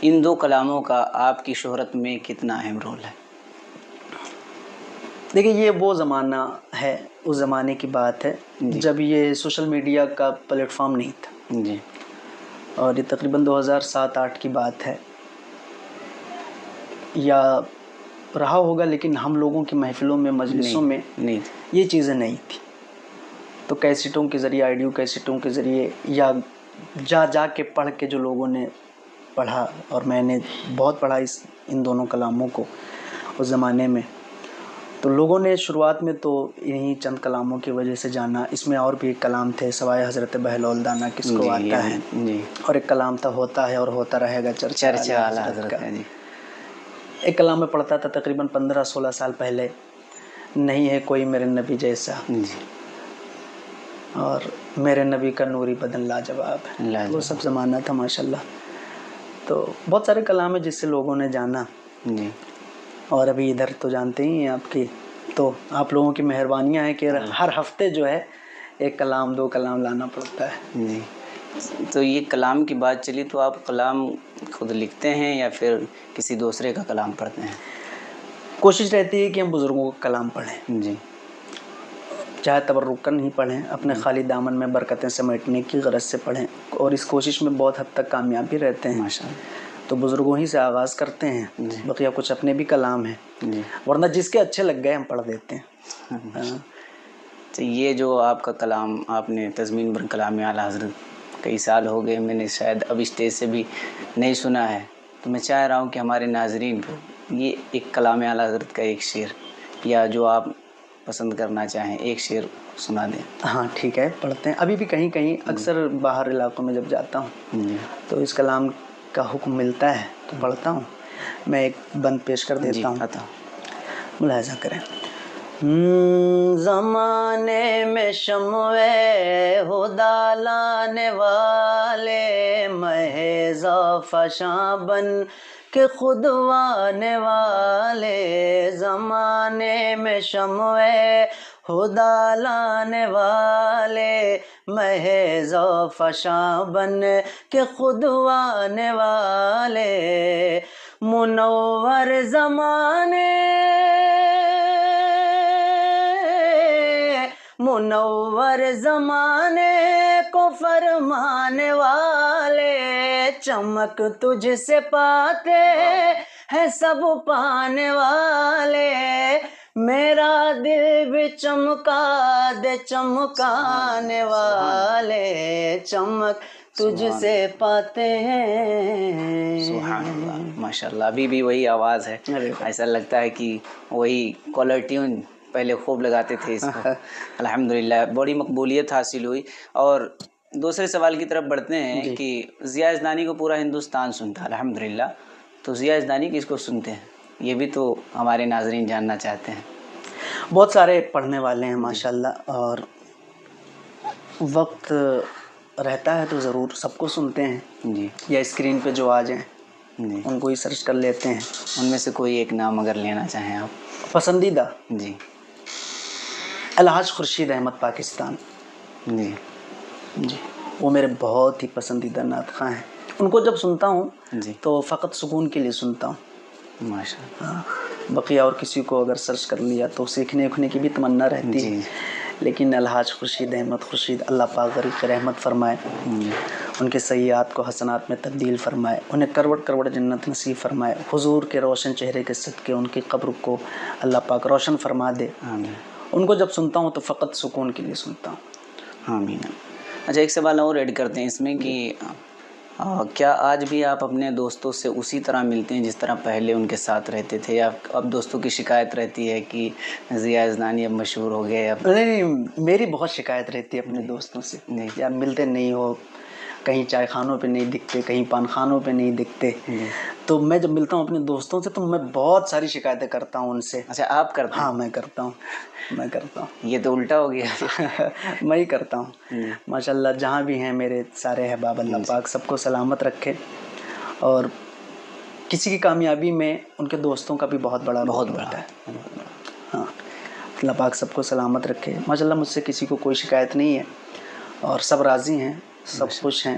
ان دو کلاموں کا آپ کی شہرت میں کتنا اہم رول ہے؟ دیکھیے یہ وہ زمانہ ہے، اس زمانے کی بات ہے جب یہ سوشل میڈیا کا پلیٹ فارم نہیں تھا. جی. اور یہ تقریباً 2007-08 کی بات ہے یا رہا ہوگا، لیکن ہم لوگوں کی محفلوں میں، مجلسوں میں یہ چیزیں نہیں تھیں. تو کیسٹوں کے ذریعے، آڈیو کیسٹوں کے ذریعے، یا جا کے پڑھ کے جو لوگوں نے پڑھا، اور میں نے بہت پڑھا ان دونوں کلاموں کو اس زمانے میں. تو لوگوں نے شروعات میں تو انہی چند کلاموں کی وجہ سے جانا. اس میں اور بھی ایک کلام تھے، سوائے حضرت بہلول دانا کس کو آتا ہے، اور ایک کلام تھا ہوتا ہے اور ہوتا رہے گا چرچا اعلیٰ حضرت کا. ایک کلام میں پڑھتا تھا تقریباً 15-16 سال پہلے، نہیں ہے کوئی میرے نبی جیسا. اور میرے نبی کا نوری بدن لاجواب ہے، لاجواب۔ وہ سب زمانہ تھا ماشاءاللہ۔ تو بہت سارے کلام ہیں جس سے لوگوں نے جانا، جی اور ابھی ادھر تو جانتے ہی ہیں آپ کی، تو آپ لوگوں کی مہربانیاں ہیں کہ ہر ہفتے جو ہے ایک کلام 2 کلام لانا پڑتا ہے۔ جی، تو یہ کلام کی بات چلی تو آپ کلام خود لکھتے ہیں یا پھر کسی دوسرے کا کلام پڑھتے ہیں؟ کوشش رہتی ہے کہ ہم بزرگوں کا کلام پڑھیں، جی چاہے تبرک کر نہیں پڑھیں، اپنے خالی دامن میں برکتیں سمیٹنے کی غرض سے پڑھیں، اور اس کوشش میں بہت حد تک کامیاب بھی رہتے ہیں۔ ماشاء اللہ۔ تو بزرگوں ہی سے آغاز کرتے ہیں، جی بقیہ کچھ اپنے بھی کلام ہیں، جی، ورنہ جس کے اچھے لگ گئے ہم پڑھ دیتے ہیں۔ ہاں۔ تو یہ جو آپ کا کلام آپ نے تضمین بر کلام اعلیٰ حضرت، کئی سال ہو گئے میں نے شاید اب اسٹیج سے بھی نہیں سنا ہے، تو میں چاہ رہا ہوں کہ ہمارے ناظرین کو یہ ایک کلام اعلیٰ حضرت کا ایک شعر یا جو آپ پسند کرنا چاہیں ایک شعر سنا دیں۔ ہاں ٹھیک ہے، پڑھتے ہیں۔ ابھی بھی کہیں کہیں اکثر باہر علاقوں میں جب جاتا ہوں جی تو اس کلام کا حکم ملتا ہے تو پڑھتا ہوں۔ میں ایک بند پیش کر جی دیتا ہوں، عطا۔ ملاحظہ کریں۔ زمانے میں شمع ہدی لانے والے، محض فشاں بن کے خود آنے والے، زمانے میں شمع ہدی لانے والے، محض فشاں بن کے خود آنے والے، منور زمانے کو فرمانے والے، چمک تجھ سے پاتے ہیں سب پانے والے، میرا دل بھی چمکا دے چمکانے والے، چمک تجھ سے پاتے ہیں۔ سبحان اللہ، ماشاء اللہ، ابھی بھی وہی آواز ہے، ایسا لگتا ہے کہ وہی کالر ٹیون پہلے خوب لگاتے تھے اس کو۔ الحمدللہ بڑی مقبولیت حاصل ہوئی۔ اور دوسرے سوال کی طرف بڑھتے ہیں کہ ضیاء اذنانی کو پورا ہندوستان سنتا ہے الحمدللہ، تو ضیاء اذنانی کس کو سنتے ہیں؟ یہ بھی تو ہمارے ناظرین جاننا چاہتے ہیں۔ بہت سارے پڑھنے والے ہیں ماشاءاللہ، اور وقت رہتا ہے تو ضرور سب کو سنتے ہیں، جی یا اسکرین پہ جو آ جائیں جی، ان کو ہی سرچ کر لیتے ہیں۔ ان میں سے کوئی ایک نام اگر لینا چاہیں آپ۔ پسندیدہ جی الحاج خورشید احمد پاکستان، جی جی وہ میرے بہت ہی پسندیدہ نعت خواں ہیں۔ ان کو جب سنتا ہوں جی، تو فقط سکون کے لیے سنتا ہوں، ماشاء اللہ۔ ہاں، بقیہ اور کسی کو اگر سرچ کر لیا تو سیکھنے اکھنے کی بھی تمنا رہتی ہے، جی لیکن الحاج خورشید احمد خورشید، اللہ پاک غریق رحمت فرمائے، جی، ان کے سیئات کو حسنات میں تبدیل فرمائے، انہیں کروڑ کروڑ جنت نصیب فرمائے، حضور کے روشن چہرے کے صدقے ان کی قبر کو اللہ پاک روشن فرما دے۔ آمین ان کو جب سنتا ہوں تو فقط سکون کے لیے سنتا ہوں۔ آمین۔ اچھا ایک سوال اور ایڈ کرتے ہیں اس میں کہ کیا آج بھی آپ اپنے دوستوں سے اسی طرح ملتے ہیں جس طرح پہلے ان کے ساتھ رہتے تھے، یا اب دوستوں کی شکایت رہتی ہے کہ ضیاء اذنانی اب مشہور ہو گئے؟ اب نہیں، میری بہت شکایت رہتی ہے اپنے دوستوں سے، جی یار ملتے نہیں ہو، کہیں چائے خانوں پہ نہیں دکھتے، کہیں پان خانوں پہ نہیں دکھتے، جی۔ تو میں جب ملتا ہوں اپنے دوستوں سے تو میں بہت ساری شکایتیں کرتا ہوں ان سے۔ اچھا آپ کرتے ہیں؟ ہاں میں کرتا ہوں، یہ تو الٹا ہو گیا۔ میں ہی کرتا ہوں ماشاءاللہ۔ جہاں بھی ہیں میرے سارے احباب، اللہ پاک سب کو سلامت رکھے، اور کسی کی کامیابی میں ان کے دوستوں کا بھی بہت بڑا رول ہوتا ہے۔ ہاں، اللہ پاک سب کو سلامت رکھے۔ ماشاءاللہ مجھ سے کسی کو کوئی شکایت نہیں ہے، اور سب راضی ہیں، سب خوش ہیں،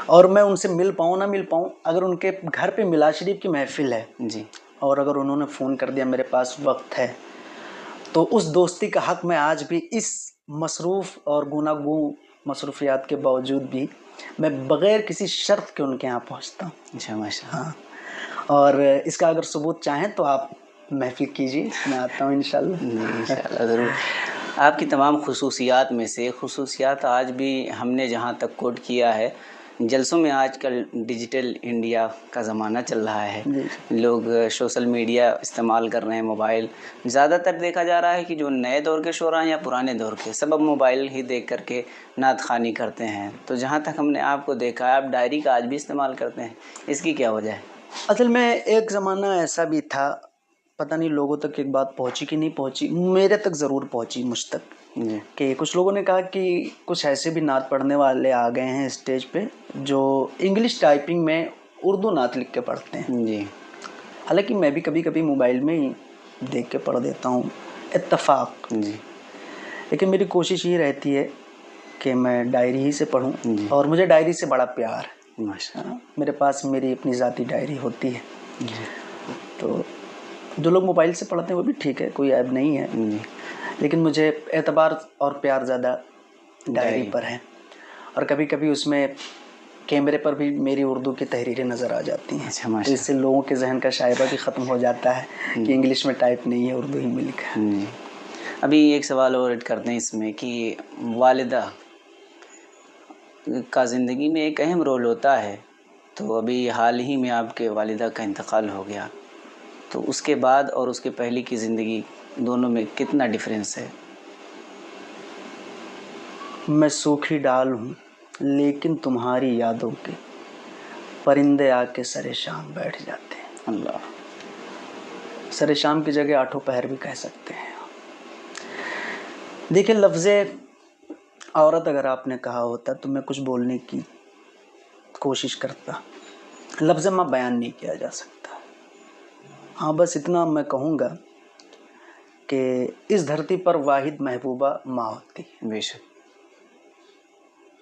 اور میں ان سے مل پاؤں نہ مل پاؤں، اگر ان کے گھر پہ میلاد شریف کی محفل ہے جی اور اگر انہوں نے فون کر دیا میرے پاس وقت ہے، تو اس دوستی کا حق میں آج بھی اس مصروف اور گوناگوں مصروفیات کے باوجود بھی میں بغیر کسی شرط کے ان کے یہاں پہنچتا ہوں۔ اچھا ماشاء اللہ۔ ہاں، اور اس کا اگر ثبوت چاہیں تو آپ محفل کیجیے، میں آتا ہوں انشاءاللہ۔ جی انشاءاللہ ضرور۔ آپ کی تمام خصوصیات میں سے خصوصیات آج بھی ہم نے جہاں تک کوٹ کیا ہے جلسوں میں، آج کل ڈیجیٹل انڈیا کا زمانہ چل رہا ہے، لوگ سوشل میڈیا استعمال کر رہے ہیں، موبائل زیادہ تر دیکھا جا رہا ہے کہ جو نئے دور کے شعراء ہیں یا پرانے دور کے، سب اب موبائل ہی دیکھ کر کے نعت خوانی کرتے ہیں۔ تو جہاں تک ہم نے آپ کو دیکھا ہے آپ ڈائری کا آج بھی استعمال کرتے ہیں، اس کی کیا وجہ ہے؟ اصل میں ایک زمانہ ایسا بھی تھا، پتہ نہیں لوگوں تک ایک بات پہنچی کہ نہیں پہنچی، میرے تک ضرور پہنچی، مجھ تک، جی کہ کچھ لوگوں نے کہا کہ کچھ ایسے بھی نعت پڑھنے والے آ گئے ہیں اسٹیج پہ جو انگلش ٹائپنگ میں اردو نعت لکھ کے پڑھتے ہیں. جی حالانکہ میں بھی کبھی کبھی موبائل میں ہی دیکھ کے پڑھ دیتا ہوں اتفاق، جی لیکن میری کوشش یہ رہتی ہے کہ میں ڈائری ہی سے پڑھوں. جی اور مجھے ڈائری سے بڑا پیار ہے. ماشاء میرے پاس میری اپنی ذاتی ڈائری ہوتی ہے. اللہ. جی تو جو لوگ موبائل سے پڑھتے ہیں وہ بھی ٹھیک ہے، کوئی عیب نہیں ہے، جی لیکن مجھے اعتبار اور پیار زیادہ ڈائری پر ہے. اور کبھی کبھی اس میں کیمرے پر بھی میری اردو کی تحریریں نظر آ جاتی ہیں. اچھا تو ماشاء اس سے لوگوں کے ذہن کا شائبہ بھی ختم ہو جاتا ہے کہ انگلش میں ٹائپ نہیں ہے، اردو ہی میں لکھا ہے. جی. ابھی ایک سوال اور ایڈ کرتے ہیں اس میں کہ والدہ کا زندگی میں ایک اہم رول ہوتا ہے. تو ابھی حال ہی میں آپ کے والدہ کا انتقال ہو گیا، تو اس کے بعد اور اس کے پہلے کی زندگی دونوں میں کتنا ڈفرینس ہے؟ میں سوکھی ڈال ہوں لیکن تمہاری یادوں کے پرندے آ کے سر شام بیٹھ جاتے ہیں. اللہ. سر شام کی جگہ آٹھوں پہر بھی کہہ سکتے ہیں. دیکھیں، لفظ عورت اگر آپ نے کہا ہوتا تو میں کچھ بولنے کی کوشش کرتا. لفظ ماں بیان نہیں کیا جا سکتا. ہاں بس اتنا میں کہوں گا کہ اس دھرتی پر واحد محبوبہ ماں ہوتی ہے. بے شک.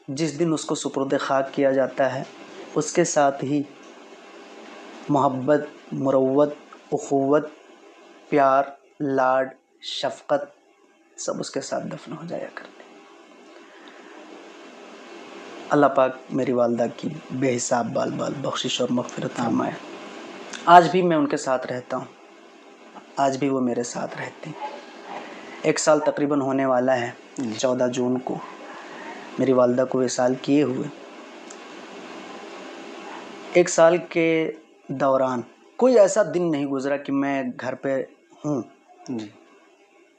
جس دن اس کو سپرد خاک کیا جاتا ہے اس کے ساتھ ہی محبت، مروت، اخوت، پیار، لاڈ، شفقت سب اس کے ساتھ دفن ہو جایا کرتے. اللہ پاک میری والدہ کی بے حساب بال بال بخشش اور مغفرت فرمائے. آج بھی میں ان کے ساتھ رہتا ہوں، آج بھی وہ میرے ساتھ رہتی. 1 سال تقریباً ہونے والا ہے. 14 جون کو میری والدہ کو وصال کیے ہوئے. 1 سال کے دوران کوئی ایسا دن نہیں گزرا کہ میں گھر پہ ہوں، جی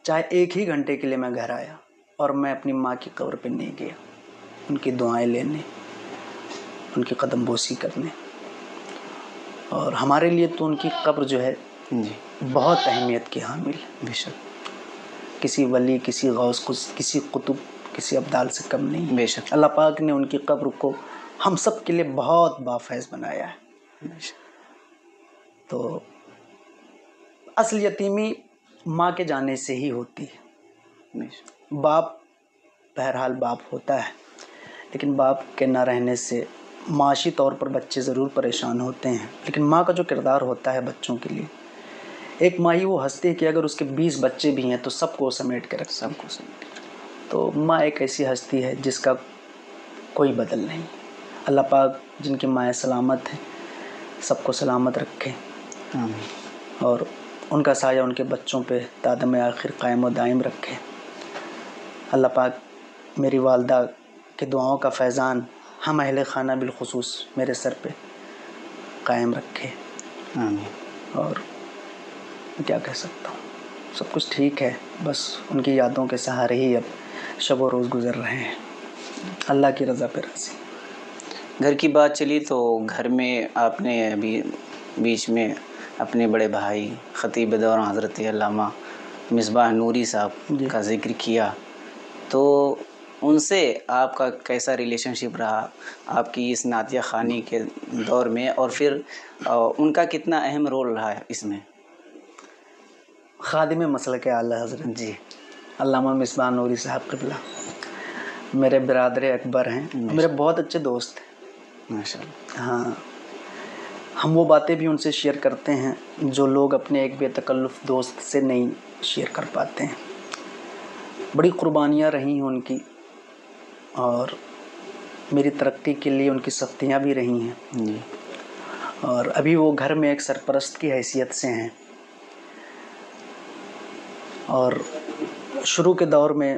چاہے 1 ہی گھنٹے کے لیے میں گھر آیا اور میں اپنی ماں کی قبر پہ نہیں گیا ان کی دعائیں لینے، ان کی قدم بوسی کرنے. اور ہمارے لیے تو ان کی قبر جو ہے جی بہت اہمیت کی حامل ہے. بے شک. کسی ولی، کسی غوث، کسی قطب، کسی ابدال سے کم نہیں. بے شک. اللہ پاک نے ان کی قبر کو ہم سب کے لیے بہت بافیض بنایا ہے. بے شک. تو اصل یتیمی ماں کے جانے سے ہی ہوتی ہے. بے شک. باپ بہرحال باپ ہوتا ہے، لیکن باپ کے نہ رہنے سے معاشی طور پر بچے ضرور پریشان ہوتے ہیں، لیکن ماں کا جو کردار ہوتا ہے بچوں کے لیے، ایک ماں ہی وہ ہستی ہے کہ اگر اس کے 20 بچے بھی ہیں تو سب کو سمیٹ کے رکھتی ہے. سب کو سمیٹ. تو ماں ایک ایسی ہستی ہے جس کا کوئی بدل نہیں. اللہ پاک جن کی مائیں سلامت ہیں سب کو سلامت رکھے اور ان کا سایہ ان کے بچوں پہ تادم آخر قائم و دائم رکھے. اللہ پاک میری والدہ کے دعاؤں کا فیضان ہم اہل خانہ بالخصوص میرے سر پہ قائم رکھے. اور کیا کہہ سکتا ہوں، سب کچھ ٹھیک ہے، بس ان کی یادوں کے سہارے ہی اب شب و روز گزر رہے ہیں. اللہ کی رضا پہ راضی. گھر کی بات چلی تو گھر میں آپ نے ابھی بیچ میں اپنے بڑے بھائی خطیب دور حضرت علامہ مصباح نوری صاحب جی. کا ذکر کیا، تو ان سے آپ کا کیسا ریلیشن شپ رہا آپ کی اس نعتیہ خوانی کے دور میں، اور پھر ان کا کتنا اہم رول رہا ہے اس میں؟ خادم مسلک اعلیٰ حضرت جی علامہ مصباح نوری صاحب قبلہ میرے برادر اکبر ہیں، میرے بہت اچھے دوست ہیں. ماشاء اللہ. ہاں، ہم وہ باتیں بھی ان سے شیئر کرتے ہیں جو لوگ اپنے ایک بے تکلف دوست سے نہیں شیئر کر پاتے ہیں. بڑی قربانیاں رہی ہیں ان کی، اور میری ترقی کے لیے ان کی سختیاں بھی رہی ہیں. جی اور ابھی وہ گھر میں ایک سرپرست کی حیثیت سے ہیں. اور شروع کے دور میں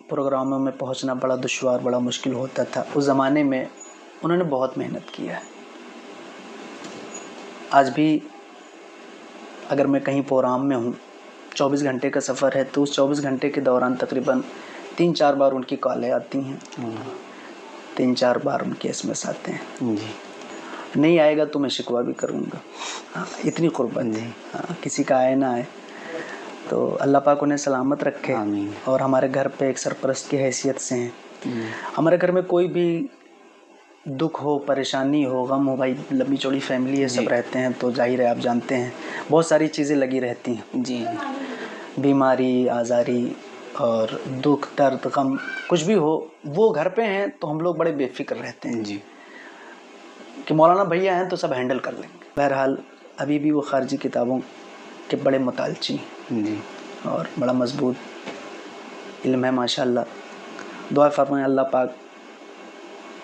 پروگراموں میں پہنچنا بڑا دشوار، بڑا مشکل ہوتا تھا. اس زمانے میں انہوں نے بہت محنت کیا ہے. آج بھی اگر میں کہیں پروگرام میں ہوں، 24 گھنٹے کا سفر ہے، تو اس 24 گھنٹے کے دوران تقریباً 3-4 بار ان کی کالیں آتی ہیں، 3-4 بار ان کے SMS آتے ہیں. جی نہیں آئے گا تو میں شکوہ بھی کروں گا. ہاں، اتنی قربت ہے. ہاں، کسی کا آئے نہ آئے تو اللہ پاک انہیں سلامت رکھے آمین۔ اور ہمارے گھر پہ ایک سرپرست کی حیثیت سے ہیں۔ ہمارے گھر میں کوئی بھی دکھ ہو، پریشانی ہو، غم ہو، بھائی لمبی چوڑی فیملی ہے، سب رہتے ہیں تو ظاہر ہے آپ جانتے ہیں بہت ساری چیزیں لگی رہتی ہیں، جی بیماری، آزاری اور دکھ، درد، غم کچھ بھی ہو، وہ گھر پہ ہیں تو ہم لوگ بڑے بے فکر رہتے ہیں جی کہ مولانا بھیا ہیں تو سب ہینڈل کر لیں گے۔ بہرحال ابھی بھی وہ خارجی کتابوں کے بڑے مطالعی جی اور بڑا مضبوط علم ہے ماشاء اللہ۔ دعا فرمائیں اللہ پاک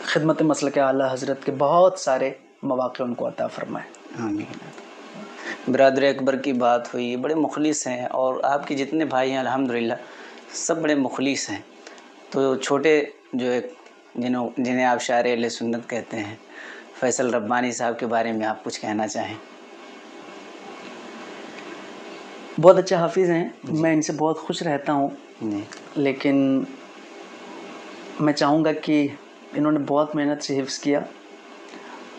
خدمت مسلک اعلیٰ حضرت کے بہت سارے مواقع ان کو عطا فرمائے۔ آمین۔ برادر اکبر کی بات ہوئی، بڑے مخلص ہیں، اور آپ کے جتنے بھائی ہیں الحمدللہ سب بڑے مخلص ہیں۔ تو چھوٹے جو ایک جنہیں آپ شاعر اہل سنت کہتے ہیں، فیصل ربانی صاحب کے بارے میں آپ کچھ کہنا چاہیں؟ بہت اچھے حافظ ہیں، میں ان سے بہت خوش رہتا ہوں، جی لیکن میں چاہوں گا کہ انہوں نے بہت محنت سے حفظ کیا،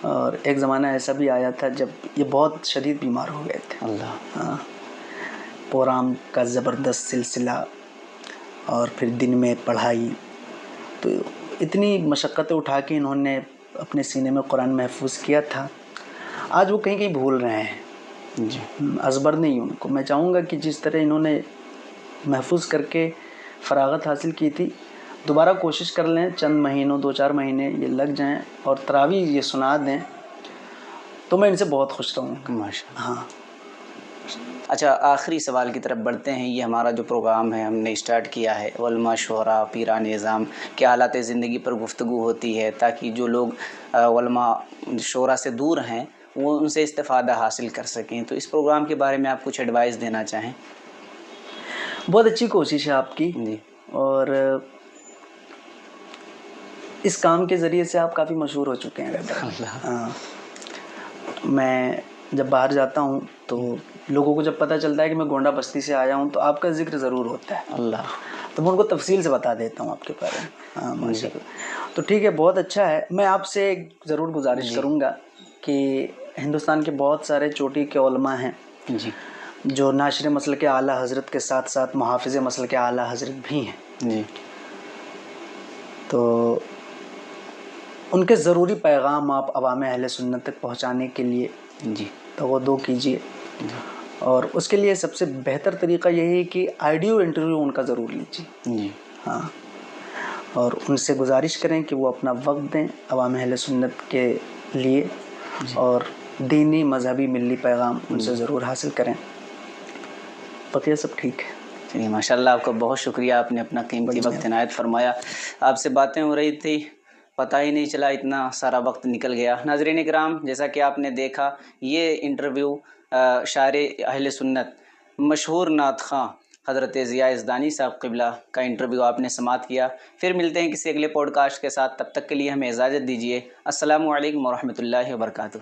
اور ایک زمانہ ایسا بھی آیا تھا جب یہ بہت شدید بیمار ہو گئے تھے۔ اللہ ہاں، پروگرام کا زبردست سلسلہ اور پھر دن میں پڑھائی، تو اتنی مشقتیں اٹھا کے انہوں نے اپنے سینے میں قرآن محفوظ کیا تھا، آج وہ کہیں کہیں بھول رہے ہیں، جی ازبر نہیں ان کو۔ میں چاہوں گا کہ جس طرح انہوں نے محفوظ کر کے فراغت حاصل کی تھی، دوبارہ کوشش کر لیں، چند مہینوں 2-4 مہینے یہ لگ جائیں اور تراویح یہ سنا دیں تو میں ان سے بہت خوش رہوں گا۔ ماشاء اللہ۔ ہاں، اچھا، آخری سوال کی طرف بڑھتے ہیں۔ یہ ہمارا جو پروگرام ہے ہم نے اسٹارٹ کیا ہے، علماء، شعراء، پیران اعظام کے حالات زندگی پر گفتگو ہوتی ہے، تاکہ جو لوگ علماء شعراء سے دور ہیں وہ ان سے استفادہ حاصل کر سکیں۔ تو اس پروگرام کے بارے میں آپ کچھ ایڈوائس دینا چاہیں؟ بہت اچھی کوشش ہے آپ کی، جی اور اس کام کے ذریعے سے آپ کافی مشہور ہو چکے ہیں۔ ہاں، میں جب باہر جاتا ہوں تو لوگوں کو جب پتہ چلتا ہے کہ میں گونڈہ بستی سے آیا ہوں تو آپ کا ذکر ضرور ہوتا ہے، اللہ تو میں ان کو تفصیل سے بتا دیتا ہوں آپ کے بارے میں۔ ہاں ماشاء اللہ، تو ٹھیک ہے، بہت اچھا ہے۔ میں آپ سے ایک ضرور گزارش کروں گا کہ ہندوستان کے بہت سارے چوٹی کے علماء ہیں جی جو ناشر مسلک اعلیٰ حضرت کے ساتھ ساتھ محافظ مسلک اعلیٰ حضرت بھی ہیں، جی تو ان کے ضروری پیغام آپ عوام اہل سنت تک پہنچانے کے لیے جی توجہ کیجیے، اور اس کے لیے سب سے بہتر طریقہ یہی ہے کہ آڈیو انٹرویو ان کا ضرور لیجیے۔ جی ہاں، اور ان سے گزارش کریں کہ وہ اپنا وقت دیں عوام اہل سنت کے لیے، اور دینی، مذہبی، ملی پیغام ان سے ضرور حاصل کریں۔ بقیہ سب ٹھیک ہے۔ چلیے، ماشاء اللہ، آپ کا بہت شکریہ، آپ نے اپنا قیمتی وقت عنایت فرمایا۔ آپ سے باتیں ہو رہی تھی، پتہ ہی نہیں چلا اتنا سارا وقت نکل گیا۔ ناظرین کرام، جیسا کہ آپ نے دیکھا، یہ انٹرویو شاعر اہل سنت، مشہور نعت خواں حضرت ضیاء یزدانی صاحب قبلہ کا انٹرویو آپ نے سماعت کیا۔ پھر ملتے ہیں کسی اگلے پوڈ کاسٹ کے ساتھ، تب تک کے لیے ہمیں اجازت دیجیے۔ السلام علیکم ورحمۃ اللہ وبرکاتہ۔